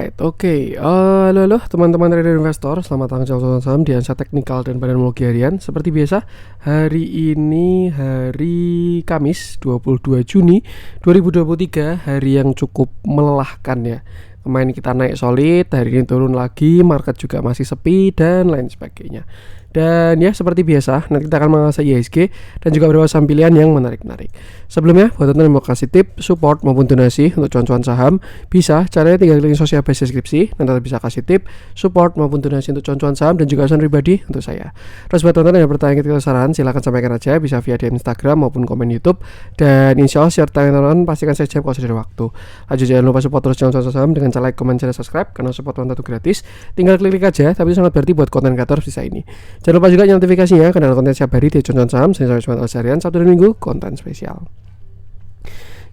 Alright, oke. Halo teman-teman trader investor, selamat datang di channel saham di Ansa Teknikal dan Badan Harian. Seperti biasa, hari ini hari Kamis 22 Juni 2023, hari yang cukup melelahkan ya. Kemarin kita naik solid, hari ini turun lagi, market juga masih sepi dan lain sebagainya. Dan ya seperti biasa, nanti kita akan mengasah IHSG dan juga beberapa saham pilihan yang menarik-menarik. Sebelumnya, buat teman-teman yang mau kasih tip, support maupun donasi untuk cuan-cuan saham, bisa caranya tinggal klik sosial base deskripsi. Nanti bisa kasih tip, support maupun donasi untuk cuan-cuan saham dan juga pesan pribadi untuk saya. Terus buat teman-teman yang bertanya ketika saran, silahkan sampaikan aja, bisa via DM Instagram maupun komen YouTube. Dan insya Allah share teman-teman pastikan saya jawab kalau sudah ada waktu. Lanjut, jangan lupa support terus cuan-cuan saham dengan cara like, comment, share, subscribe, karena support teman-teman itu gratis. Tinggal klik aja, tapi itu sangat berarti buat konten kreator bisa ini. Jangan lupa juga nyalakan notifikasinya karena konten setiap hari di cuan saham. Saya cuma harian Sabtu dan Minggu konten spesial.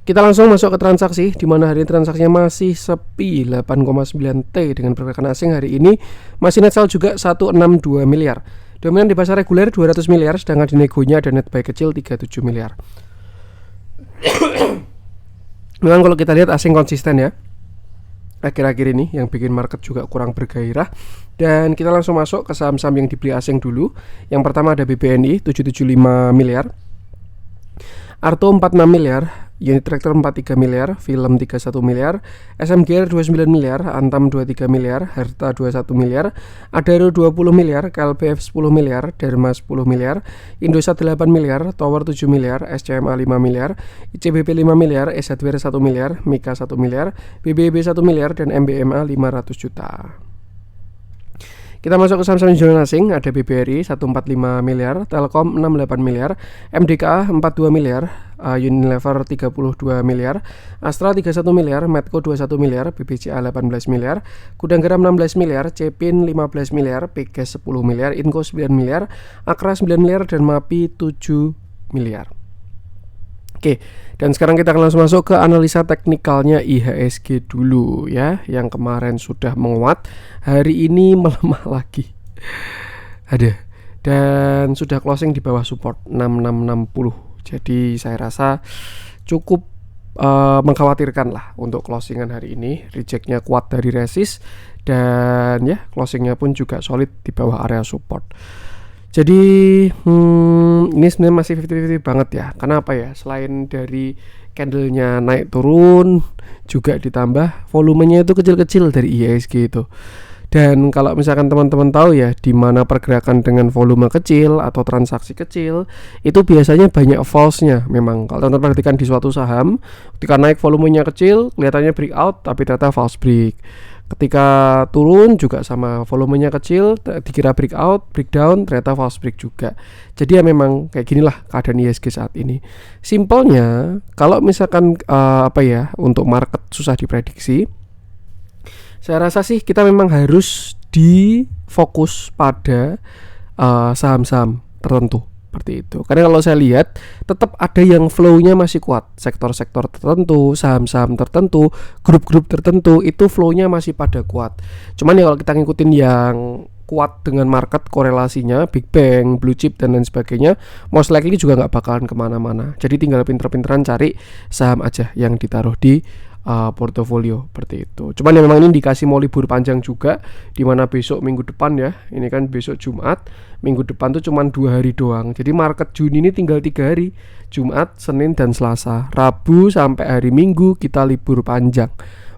Kita langsung masuk ke transaksi, di mana hari ini transaksinya masih sepi 8,9 T dengan pergerakan asing hari ini masih net sell juga 162 miliar. Dominan di pasar reguler 200 miliar, sedangkan di negonya ada net buy kecil 37 miliar. Memang kalau kita lihat asing konsisten ya akhir-akhir ini, yang bikin market juga kurang bergairah. Dan kita langsung masuk ke saham-saham yang dibeli asing dulu. Yang pertama ada BBNI 775 miliar, Arto 46 miliar, Unitractor 43 miliar, Film 31 miliar, SMGR 29 miliar, Antam 23 miliar, Harta 21 miliar, Adaro 20 miliar, KLPF 10 miliar, Dharma 10 miliar, Indosat 8 miliar, Tower 7 miliar, SCMA 5 miliar, ICBP 5 miliar, SHWR 1 miliar, Mika 1 miliar, BBB 1 miliar, dan MBMA 500 juta. Kita masuk ke saham-saham jualan asing, ada BBRI 145 miliar, Telkom 68 miliar, MDKA 42 miliar, Unilever 32 miliar, Astra 31 miliar, Medco 21 miliar, BBCA 18 miliar, Gudang Garam 16 miliar, Cepin 15 miliar, Pegas 10 miliar, Inco 9 miliar, Akra 9 miliar, dan Mapi 7 miliar. Oke, dan sekarang kita akan langsung masuk ke analisa teknikalnya IHSG dulu ya. Yang kemarin sudah menguat, hari ini melemah lagi. Ada. Dan sudah closing di bawah support 6660. Jadi saya rasa cukup mengkhawatirkan lah untuk closingan hari ini. Rejectnya kuat dari resist, dan ya closingnya pun juga solid di bawah area support. Jadi ini sebenarnya masih 50-50 banget ya. Kenapa ya? Selain dari candlenya naik turun, juga ditambah volumenya itu kecil-kecil dari IHSG itu. Dan kalau misalkan teman-teman tahu ya, di mana pergerakan dengan volume kecil atau transaksi kecil, itu biasanya banyak false-nya. Memang kalau teman-teman perhatikan di suatu saham, ketika naik volumenya kecil, kelihatannya breakout, tapi ternyata false break. Ketika turun juga sama, volumenya kecil, dikira breakout, breakdown, ternyata false break juga. Jadi ya memang kayak ginilah keadaan IHSG saat ini. Simpelnya, kalau misalkan untuk market susah diprediksi, saya rasa sih kita memang harus difokus pada saham-saham tertentu. Seperti itu. Karena kalau saya lihat tetap ada yang flow-nya masih kuat. Sektor-sektor tertentu, saham-saham tertentu, grup-grup tertentu, itu flow-nya masih pada kuat. Cuman ya kalau kita ngikutin yang kuat dengan market, korelasinya Big Bang, Blue Chip, dan lain sebagainya, most likely juga nggak bakalan kemana-mana. Jadi tinggal pinter-pinteran cari saham aja yang ditaruh di portofolio seperti itu. Cuman ya memang ini dikasih mau libur panjang juga, dimana besok minggu depan ya, ini kan besok Jumat, minggu depan tuh cuman 2 hari doang. Jadi market Juni ini tinggal 3 hari, Jumat, Senin, dan Selasa. Rabu sampai hari Minggu kita libur panjang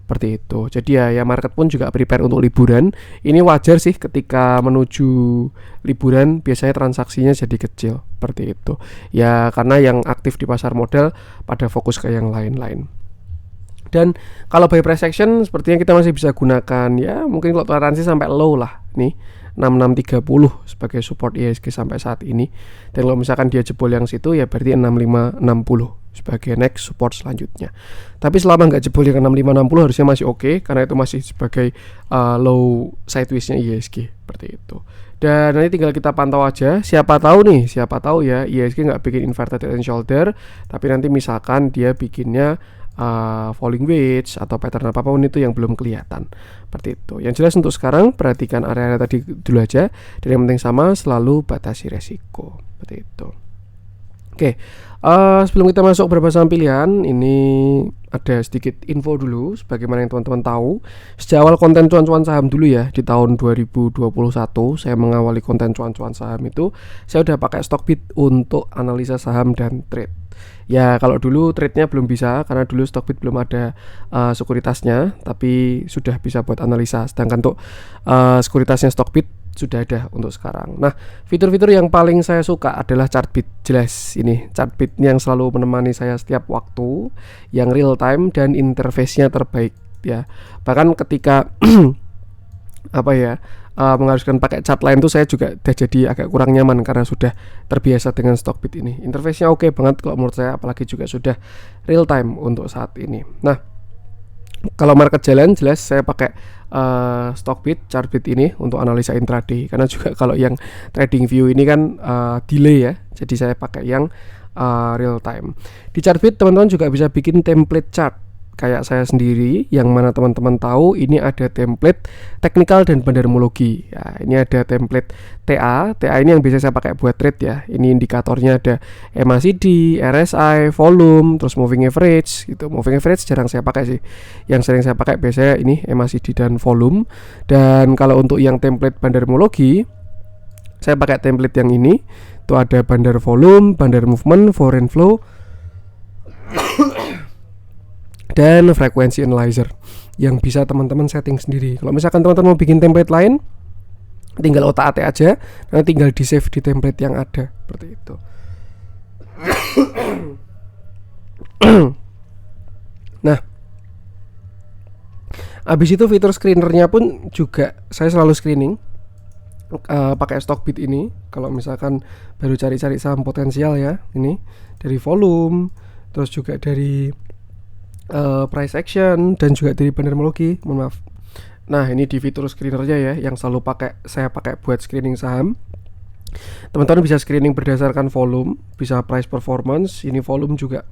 seperti itu. Jadi ya market pun juga prepare untuk liburan. Ini wajar sih, ketika menuju liburan biasanya transaksinya jadi kecil seperti itu. Ya karena yang aktif di pasar modal pada fokus ke yang lain-lain. Dan kalau buy price action sepertinya kita masih bisa gunakan ya, mungkin kalau toleransi sampai low lah nih 6630 sebagai support IHSG sampai saat ini. Dan kalau misalkan dia jebol yang situ ya berarti 6560 sebagai next support selanjutnya. Tapi selama nggak jebol yang 6560 harusnya masih oke, karena itu masih sebagai low sideways-nya IHSG seperti itu. Dan nanti tinggal kita pantau aja, siapa tahu ya IHSG nggak bikin inverted head and shoulder, tapi nanti misalkan dia bikinnya falling wedge atau pattern apapun itu yang belum kelihatan seperti itu. Yang jelas untuk sekarang perhatikan area-area tadi dulu aja, dan yang penting sama selalu batasi resiko seperti itu. Oke, sebelum kita masuk beberapa saham pilihan, ini ada sedikit info dulu. Sebagaimana yang teman-teman tahu, sejak awal konten cuan-cuan saham dulu ya, di tahun 2021 saya mengawali konten cuan-cuan saham itu, saya udah pakai Stockbit untuk analisa saham dan trade. Ya kalau dulu trade-nya belum bisa, karena dulu Stockbit belum ada sekuritasnya, tapi sudah bisa buat analisa. Sedangkan untuk sekuritasnya Stockbit sudah ada untuk sekarang. Nah, fitur-fitur yang paling saya suka adalah Chartbit. Jelas ini Chartbit yang selalu menemani saya setiap waktu, yang real time dan interface-nya terbaik ya. Bahkan ketika mengharuskan pakai chart lain tuh saya juga udah jadi agak kurang nyaman karena sudah terbiasa dengan Stockbit ini. Interface-nya oke banget kalau menurut saya, apalagi juga sudah real time untuk saat ini. Nah, kalau market jalan jelas saya pakai Stockbit, Chartbit ini untuk analisa intraday, karena juga kalau yang trading view ini kan delay ya, jadi saya pakai yang real time. Di Chartbit teman-teman juga bisa bikin template chart kayak saya sendiri, yang mana teman-teman tahu ini ada template teknikal dan bandarmologi ya. Ini ada template TA ini yang biasa saya pakai buat trade ya. Ini indikatornya ada MACD, RSI, volume, terus moving average gitu. Moving average jarang saya pakai sih, yang sering saya pakai biasanya ini MACD dan volume. Dan kalau untuk yang template bandarmologi, saya pakai template yang ini tuh, ada bandar volume, bandar movement, foreign flow dan frequency analyzer yang bisa teman-teman setting sendiri. Kalau misalkan teman-teman mau bikin template lain, tinggal otak-atik aja, nanti tinggal di save di template yang ada seperti itu. Nah, habis itu fitur screenernya pun juga saya selalu screening pakai Stockbit ini. Kalau misalkan baru cari-cari saham potensial ya, ini dari volume, terus juga dari price action dan juga dari bandarmologi. Mohon maaf. Nah, ini di fitur screenernya ya, yang selalu saya pakai buat screening saham. Teman-teman bisa screening berdasarkan volume, bisa price performance. Ini volume juga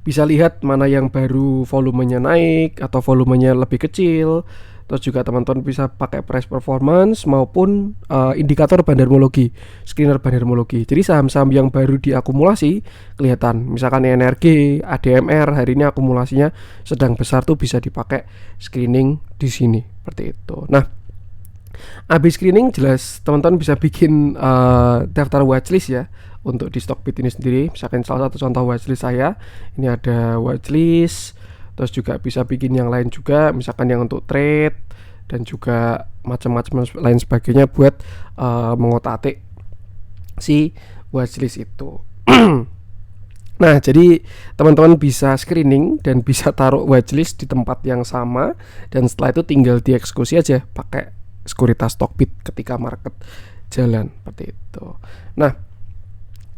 bisa lihat mana yang baru volumenya naik atau volumenya lebih kecil. Terus juga teman-teman bisa pakai price performance maupun indikator bandarmologi, screener bandarmologi. Jadi saham-saham yang baru diakumulasi kelihatan. Misalkan NRG, ADMR hari ini akumulasinya sedang besar tuh bisa dipakai screening di sini seperti itu. Nah, habis screening jelas teman-teman bisa bikin daftar watchlist ya untuk di Stockbit ini sendiri. Misalkan salah satu contoh watchlist saya, ini ada watchlist. Terus juga bisa bikin yang lain juga, misalkan yang untuk trade dan juga macam-macam lain sebagainya buat mengotak-atik si watchlist itu. Nah, jadi teman-teman bisa screening dan bisa taruh watchlist di tempat yang sama, dan setelah itu tinggal dieksekusi aja pakai sekuritas Stockbit ketika market jalan seperti itu. Nah,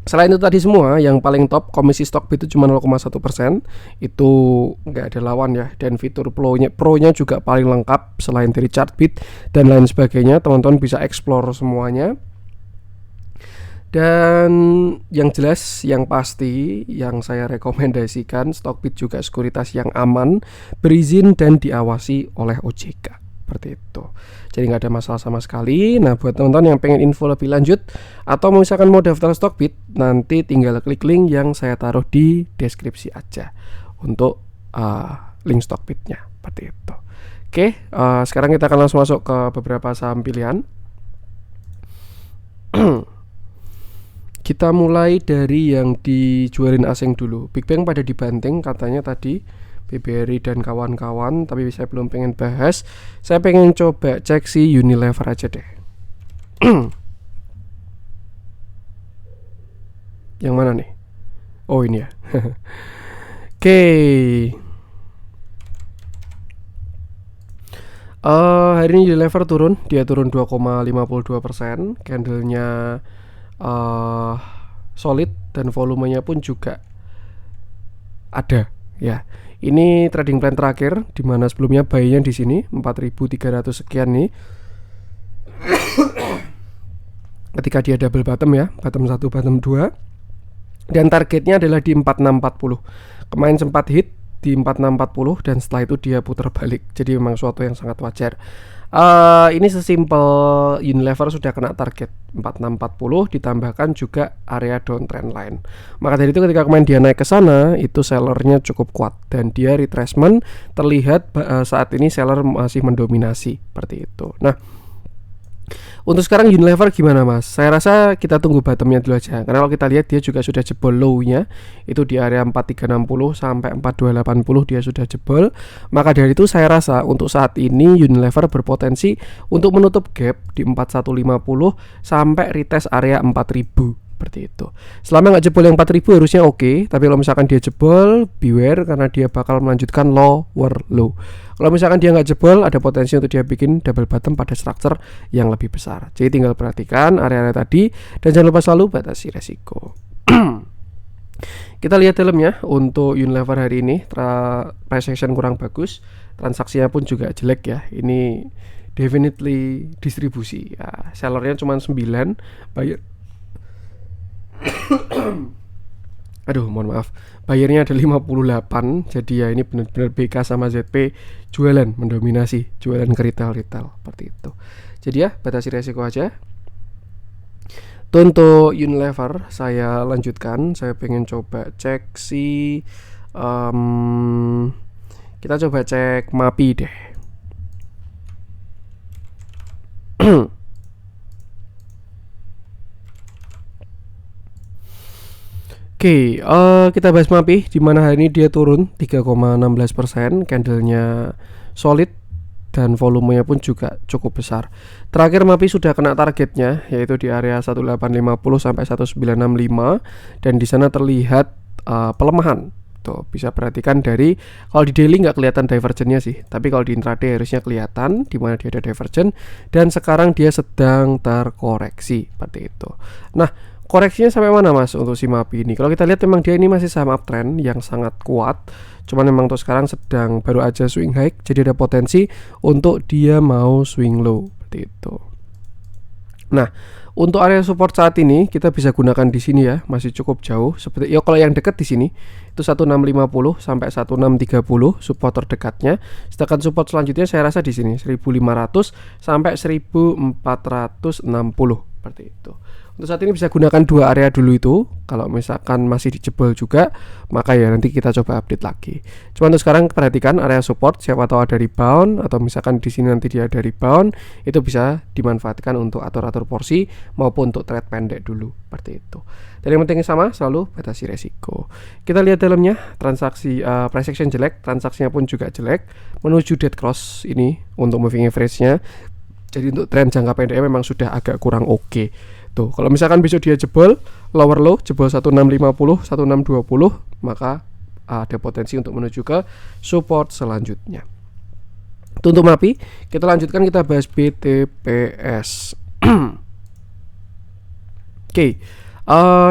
selain itu tadi semua, yang paling top komisi Stockbit itu cuma 0,1%. Itu nggak ada lawan ya. Dan fitur pro-nya juga paling lengkap selain dari Chartbit dan lain sebagainya. Teman-teman bisa explore semuanya. Dan yang jelas, yang pasti, yang saya rekomendasikan, Stockbit juga sekuritas yang aman, berizin dan diawasi oleh OJK. Seperti itu. Jadi nggak ada masalah sama sekali. Nah, buat teman-teman yang pengen info lebih lanjut atau misalkan mau daftar Stockbit, nanti tinggal klik link yang saya taruh di deskripsi aja untuk link Stockbitnya. Seperti itu. Oke, sekarang kita akan langsung masuk ke beberapa saham pilihan. Kita mulai dari yang dijualin asing dulu. Big Bang pada dibanting katanya tadi, BBRI dan kawan-kawan, tapi saya belum pengen bahas. Saya pengen coba cek si Unilever aja deh. Yang mana nih? Oh, ini ya. Oke. Hari ini Unilever turun, dia turun 2,52%. Candlenya solid dan volumenya pun juga ada ya. Ini trading plan terakhir, di mana sebelumnya buy-nya di sini 4.300 sekian nih. Ketika dia double bottom ya, bottom 1, bottom 2. Dan targetnya adalah di 4640. Kemarin sempat hit di 4640 dan setelah itu dia putar balik. Jadi memang suatu yang sangat wajar. Ini sesimpel Unilever sudah kena target 4640 ditambahkan juga area downtrend line. Maka dari itu ketika kemarin dia naik ke sana itu sellernya cukup kuat dan dia retracement terlihat saat ini seller masih mendominasi seperti itu. Nah, untuk sekarang Unilever gimana Mas? Saya rasa kita tunggu bottomnya dulu aja. Karena kalau kita lihat dia juga sudah jebol low-nya itu di area 4360 sampai 4280 dia sudah jebol. Maka dari itu saya rasa untuk saat ini Unilever berpotensi untuk menutup gap di 4150 sampai retest area 4000. Seperti itu. Selama nggak jebol yang 4000 harusnya oke, tapi kalau misalkan dia jebol, beware karena dia bakal melanjutkan lower low. Kalau misalkan dia nggak jebol, ada potensi untuk dia bikin double bottom pada structure yang lebih besar. Jadi tinggal perhatikan area-area tadi dan jangan lupa selalu batasi resiko. Kita lihat dalamnya untuk Unilever hari ini, price action kurang bagus, transaksinya pun juga jelek ya. Ini definitely distribusi. Ya, sellernya cuma 9, buyer aduh mohon maaf, bayarnya ada 58. Jadi ya ini benar-benar BK sama ZP jualan mendominasi, jualan ke retail seperti itu. Jadi ya batasi resiko aja. Untuk Unilever saya lanjutkan. Saya pengen coba cek kita coba cek MAPI deh. Oke, kita bahas MAPI di mana hari ini dia turun 3,16%, candlenya solid dan volumenya pun juga cukup besar. Terakhir MAPI sudah kena targetnya yaitu di area 1850 sampai 1965 dan di sana terlihat pelemahan. Tuh, bisa perhatikan dari kalau di daily nggak kelihatan divergennya sih, tapi kalau di intraday harusnya kelihatan di mana dia ada divergen dan sekarang dia sedang terkoreksi seperti itu. Nah, koreksinya sampai mana Mas untuk si MAPI ini? Kalau kita lihat memang dia ini masih saham uptrend yang sangat kuat. Cuman memang untuk sekarang sedang baru aja swing high, jadi ada potensi untuk dia mau swing low seperti itu. Nah, untuk area support saat ini kita bisa gunakan di sini ya, masih cukup jauh. Seperti ya kalau yang dekat di sini itu 1650 sampai 1630 support terdekatnya. Sedangkan support selanjutnya saya rasa di sini 1500 sampai 1460 seperti itu. Untuk saat ini bisa gunakan dua area dulu itu. Kalau misalkan masih dijebol juga, maka ya nanti kita coba update lagi. Cuma untuk sekarang perhatikan area support, siapa tahu ada rebound atau misalkan di sini nanti dia ada rebound, itu bisa dimanfaatkan untuk atur-atur porsi maupun untuk trade pendek dulu seperti itu. Dan yang penting sama, selalu batasi resiko. Kita lihat dalamnya, transaksi price action jelek, transaksinya pun juga jelek, menuju dead cross ini untuk moving average-nya. Jadi untuk tren jangka pendeknya memang sudah agak kurang oke. Tuh, kalau misalkan besok dia jebol lower low, jebol 1650, 1620, maka ada potensi untuk menuju ke support selanjutnya. Itu untuk MAPI. Kita lanjutkan, kita bahas BTPS. Oke,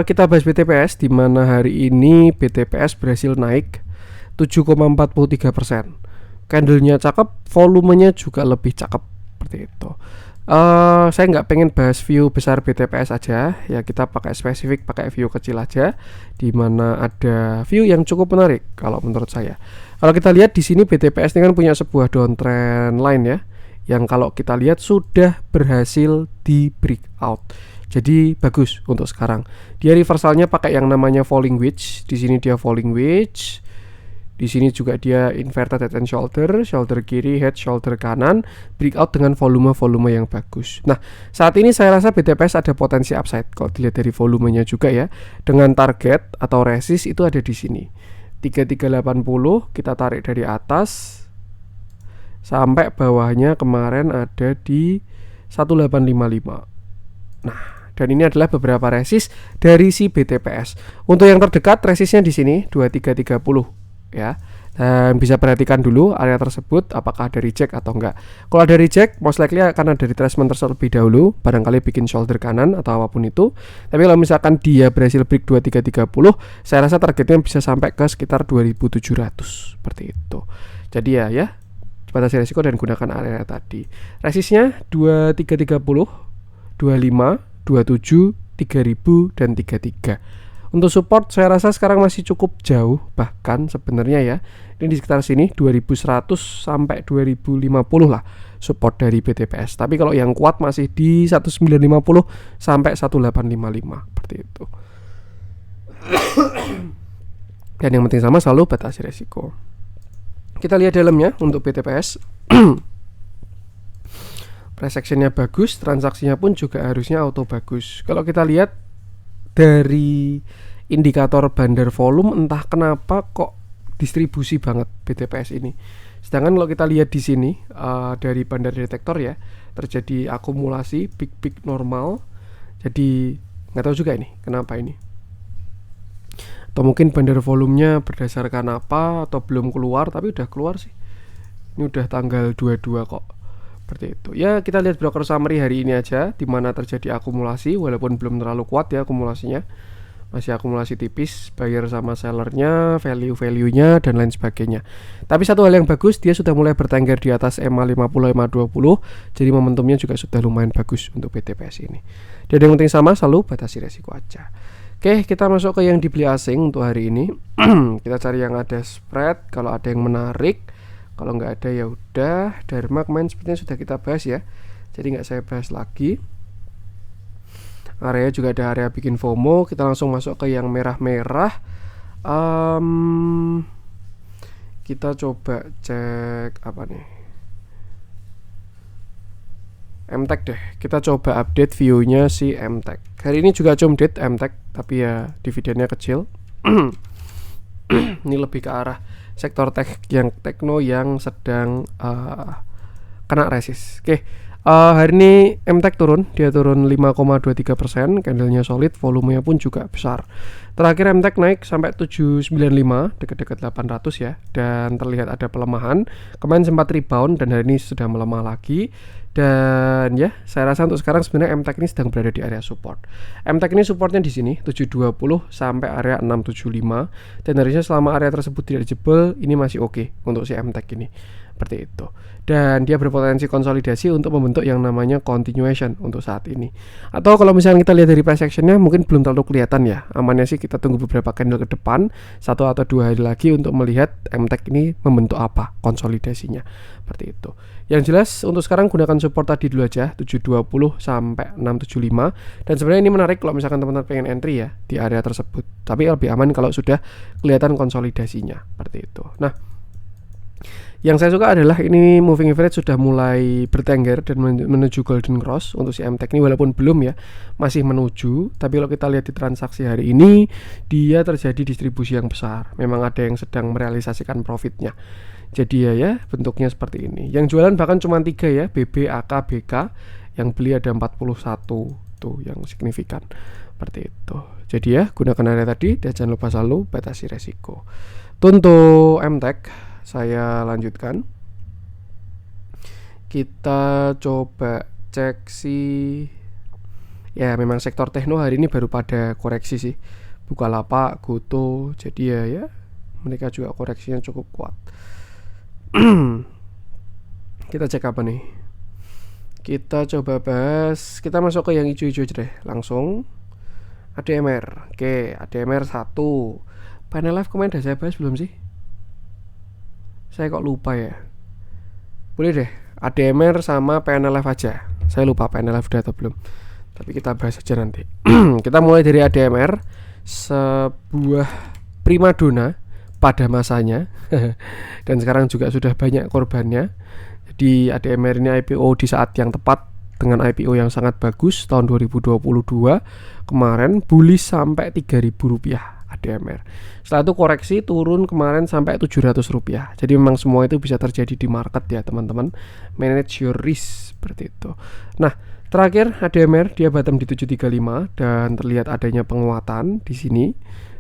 kita bahas BTPS di mana hari ini BTPS berhasil naik 7,43%. Candlenya cakep, volumenya juga lebih cakep seperti itu. Saya nggak pengen bahas view besar BTPS aja ya, kita pakai spesifik, pakai view kecil aja di mana ada view yang cukup menarik kalau menurut saya. Kalau kita lihat di sini BTPS ini kan punya sebuah downtrend line ya, yang kalau kita lihat sudah berhasil di breakout. Jadi bagus untuk sekarang. Dia reversalnya pakai yang namanya falling wedge. Di sini dia falling wedge. Di sini juga dia inverted head and shoulder, shoulder kiri, head, shoulder kanan, breakout dengan volume yang bagus. Nah, saat ini saya rasa BTPS ada potensi upside kalau dilihat dari volumenya juga ya. Dengan target atau resist itu ada di sini. 3380 kita tarik dari atas sampai bawahnya kemarin ada di 1855. Nah, dan ini adalah beberapa resist dari si BTPS. Untuk yang terdekat resistnya di sini 2330. Ya, dan bisa perhatikan dulu area tersebut apakah ada reject atau enggak. Kalau ada reject, most likely akan ada retracement terlebih dahulu, barangkali bikin shoulder kanan atau apapun itu. Tapi kalau misalkan dia berhasil break 2330, saya rasa targetnya bisa sampai ke sekitar 2700 seperti itu. Jadi ya batasi resiko dan gunakan area tadi. Resistnya 2330, 25, 27, 3000 dan 33. Untuk support saya rasa sekarang masih cukup jauh, bahkan sebenarnya ya ini di sekitar sini 2100 sampai 2050 lah support dari BTPS. Tapi kalau yang kuat masih di 1950 sampai 1855 seperti itu. Dan yang penting sama, selalu batasi resiko. Kita lihat dalamnya untuk BTPS. Price actionnya bagus, transaksinya pun juga harusnya auto bagus. Kalau kita lihat dari indikator bandar volume, entah kenapa kok distribusi banget BTPS ini. Sedangkan kalau kita lihat di sini dari bandar detektor ya, terjadi akumulasi big normal. Jadi nggak tahu juga ini kenapa ini. Atau mungkin bandar volumenya berdasarkan apa, atau belum keluar, tapi udah keluar sih. Ini udah tanggal 22 kok. Seperti itu. Ya, kita lihat broker summary hari ini aja, di mana terjadi akumulasi, walaupun belum terlalu kuat ya akumulasinya. Masih akumulasi tipis, buyer sama sellernya, value-nya, dan lain sebagainya. Tapi satu hal yang bagus, dia sudah mulai bertengger di atas MA50, MA20. Jadi momentumnya juga sudah lumayan bagus untuk BTPS ini. Dan yang penting sama, selalu batasi resiko aja. Oke, kita masuk ke yang dibeli asing untuk hari ini. Kita cari yang ada spread, kalau ada yang menarik. Kalau nggak ada ya udah. Dharma kemarin sepertinya sudah kita bahas ya, jadi nggak saya bahas lagi. Area juga ada area bikin FOMO. Kita langsung masuk ke yang merah-merah. Kita coba cek apa nih, MTech deh. Kita coba update view-nya si MTech. Hari ini juga update MTech, tapi ya dividennya kecil. Ini lebih ke arah sektor tekno yang sedang kena resist. Oke, hari ini MTech turun, dia turun 5,23%, candlenya solid, volumenya pun juga besar. Terakhir MTech naik sampai 795, dekat-dekat 800 ya, dan terlihat ada pelemahan. Kemarin sempat rebound dan hari ini sudah melemah lagi. Dan ya, saya rasa untuk sekarang sebenarnya MTech ini sedang berada di area support. MTech ini supportnya di sini 720 sampai area 675, dan harusnya selama area tersebut tidak jebol, ini masih oke untuk si MTech ini. Seperti itu. Dan dia berpotensi konsolidasi untuk membentuk yang namanya continuation untuk saat ini. Atau kalau misalnya kita lihat dari price actionnya mungkin belum terlalu kelihatan ya. Amannya sih kita tunggu beberapa candle ke depan, 1 atau 2 hari lagi untuk melihat MTech ini membentuk apa konsolidasinya. Seperti itu. Yang jelas untuk sekarang gunakan support tadi dulu aja, 720 sampai 675. Dan sebenarnya ini menarik kalau misalkan teman-teman pengen entry ya di area tersebut. Tapi lebih aman kalau sudah kelihatan konsolidasinya. Seperti itu. Nah, yang saya suka adalah ini moving average sudah mulai bertengger dan menuju golden cross untuk si MTech ini, walaupun belum ya, masih menuju. Tapi kalau kita lihat di transaksi hari ini, dia terjadi distribusi yang besar. Memang ada yang sedang merealisasikan profitnya. Jadi ya bentuknya seperti ini. Yang jualan bahkan cuma 3 ya, BB, AK, BK. Yang beli ada 41 tuh yang signifikan. Seperti itu. Jadi ya gunakan area tadi dan jangan lupa selalu batasi resiko. Untuk MTech saya lanjutkan. Kita coba cek si, ya memang sektor tekno hari ini baru pada koreksi sih. Bukalapak, Goto, jadi ya mereka juga koreksinya cukup kuat. Kita cek apa nih? Kita coba bahas, kita masuk ke yang hijau-hijau aja deh langsung. ADMR. Oke, ADMR 1. Panel Live kemarin udah saya bahas belum sih? Saya kok lupa ya. Boleh deh, ADMR sama PNLF aja. Saya lupa PNLF udah atau belum, tapi kita bahas aja nanti. Kita mulai dari ADMR, sebuah primadona pada masanya. Dan sekarang juga sudah banyak korbannya. Jadi ADMR ini IPO di saat yang tepat, dengan IPO yang sangat bagus tahun 2022 kemarin, bullish sampai Rp3.000 ADMR. Setelah itu koreksi turun kemarin sampai Rp700. Jadi memang semua itu bisa terjadi di market ya teman-teman. Manage your risk seperti itu. Nah, terakhir ADMR dia bottom di 735 dan terlihat adanya penguatan di sini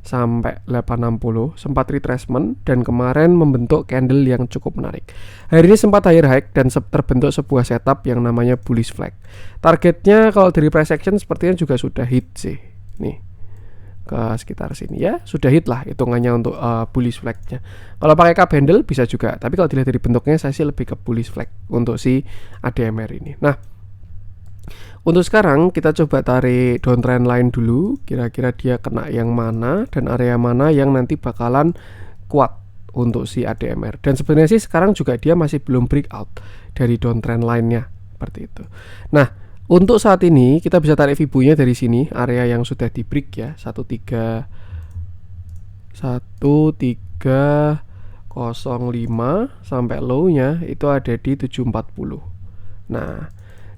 sampai 860, sempat retracement dan kemarin membentuk candle yang cukup menarik. Hari ini sempat higher high dan terbentuk sebuah setup yang namanya bullish flag. Targetnya kalau dari price action sepertinya juga sudah hit sih. Nih, ke sekitar sini ya, sudah hit lah hitungannya untuk bullish flagnya. Kalau pakai cup handle bisa juga, tapi kalau dilihat dari bentuknya saya sih lebih ke bullish flag untuk si ADMR ini. Nah, Untuk sekarang kita coba tarik downtrend line dulu, kira-kira dia kena yang mana dan area mana yang nanti bakalan kuat untuk si ADMR. Dan sebenarnya sih sekarang juga dia masih belum breakout dari downtrend line-nya seperti itu. Nah, untuk saat ini kita bisa tarik Fibo-nya dari sini, area yang sudah di break ya, 1305 sampai low-nya itu ada di 740. Nah,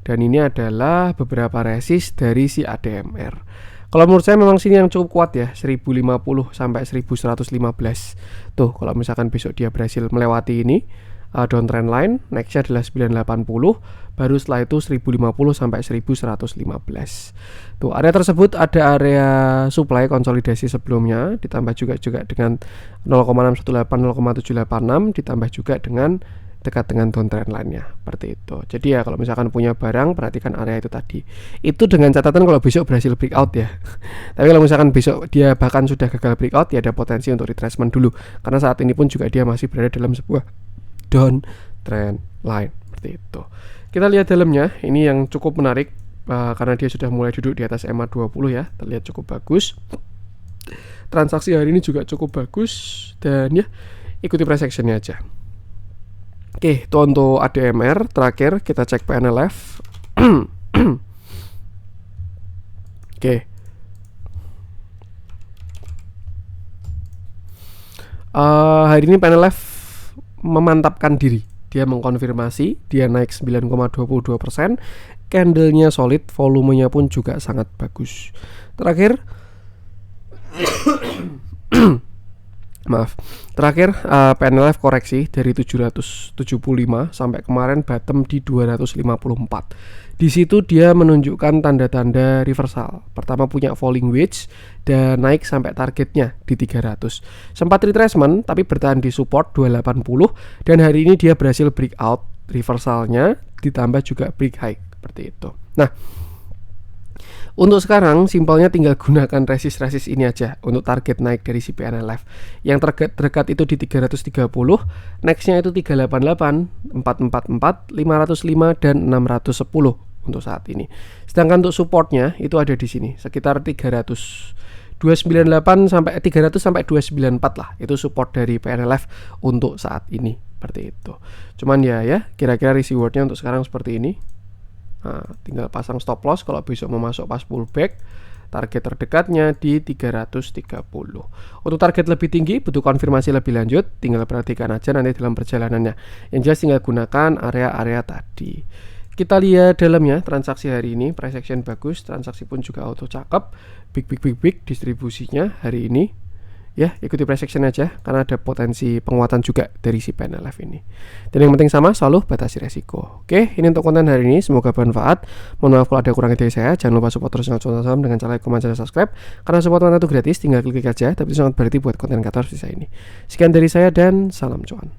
dan ini adalah beberapa resist dari si ADMR. Kalau menurut saya memang sini yang cukup kuat ya, 1050 sampai 1115. Tuh, kalau misalkan besok dia berhasil melewati ini downtrend line, nextnya adalah 980, baru setelah itu 1050 sampai 1115. Tuh, area tersebut ada area supply konsolidasi sebelumnya, ditambah juga dengan 0,618, 0,786, ditambah juga dengan dekat dengan downtrend line-nya seperti itu. Jadi ya kalau misalkan punya barang, perhatikan area itu tadi. Itu dengan catatan kalau besok berhasil breakout ya. Tapi kalau misalkan besok dia bahkan sudah gagal breakout, ya ada potensi untuk retracement dulu. Karena saat ini pun juga dia masih berada dalam sebuah downtrend line seperti itu. Kita lihat dalamnya, ini yang cukup menarik karena dia sudah mulai duduk di atas MA20 ya, terlihat cukup bagus. Transaksi hari ini juga cukup bagus dan ya ikuti price action-nya aja. Oke, itu untuk ADMR. Terakhir kita cek PNLF. Oke. Hari ini PNLF memantapkan diri. Dia mengkonfirmasi, dia naik 9,22%. Candlenya solid, volumenya pun juga sangat bagus. Terakhir Terakhir PNLF koreksi dari 775 sampai kemarin bottom di 254. Di situ dia menunjukkan tanda-tanda reversal. Pertama punya falling wedge dan naik sampai targetnya di 300. Sempat retracement tapi bertahan di support 280 dan hari ini dia berhasil breakout reversalnya ditambah juga break high seperti itu. Nah, untuk sekarang simpelnya tinggal gunakan resist ini aja untuk target naik dari si PNLF. Yang terdekat itu di 330, nextnya itu 388, 444, 505 dan 610 untuk saat ini. Sedangkan untuk supportnya itu ada di sini sekitar 298 sampai 300 sampai 294 lah. Itu support dari PNLF untuk saat ini seperti itu. Cuman ya kira-kira risk rewardnya untuk sekarang seperti ini. Nah, tinggal pasang stop loss kalau besok mau masuk pas pullback. Target terdekatnya di 330. Untuk target lebih tinggi butuh konfirmasi lebih lanjut, tinggal perhatikan aja nanti dalam perjalanannya. Yang jelas tinggal gunakan area-area tadi. Kita lihat dalamnya transaksi hari ini, price action bagus, transaksi pun juga auto cakep, big distribusinya hari ini. Ya, ikuti price action aja karena ada potensi penguatan juga dari si PNLF ini. Dan yang penting sama, selalu batasi resiko. Oke, ini untuk konten hari ini, semoga bermanfaat. Mohon maaf kalau ada kurang dari saya. Jangan lupa support terus channel Saham dengan cara like, comment, dan subscribe. Karena support konten itu gratis, tinggal klik aja, tapi itu sangat berarti buat konten kreator seperti saya ini. Sekian dari saya dan salam cuan.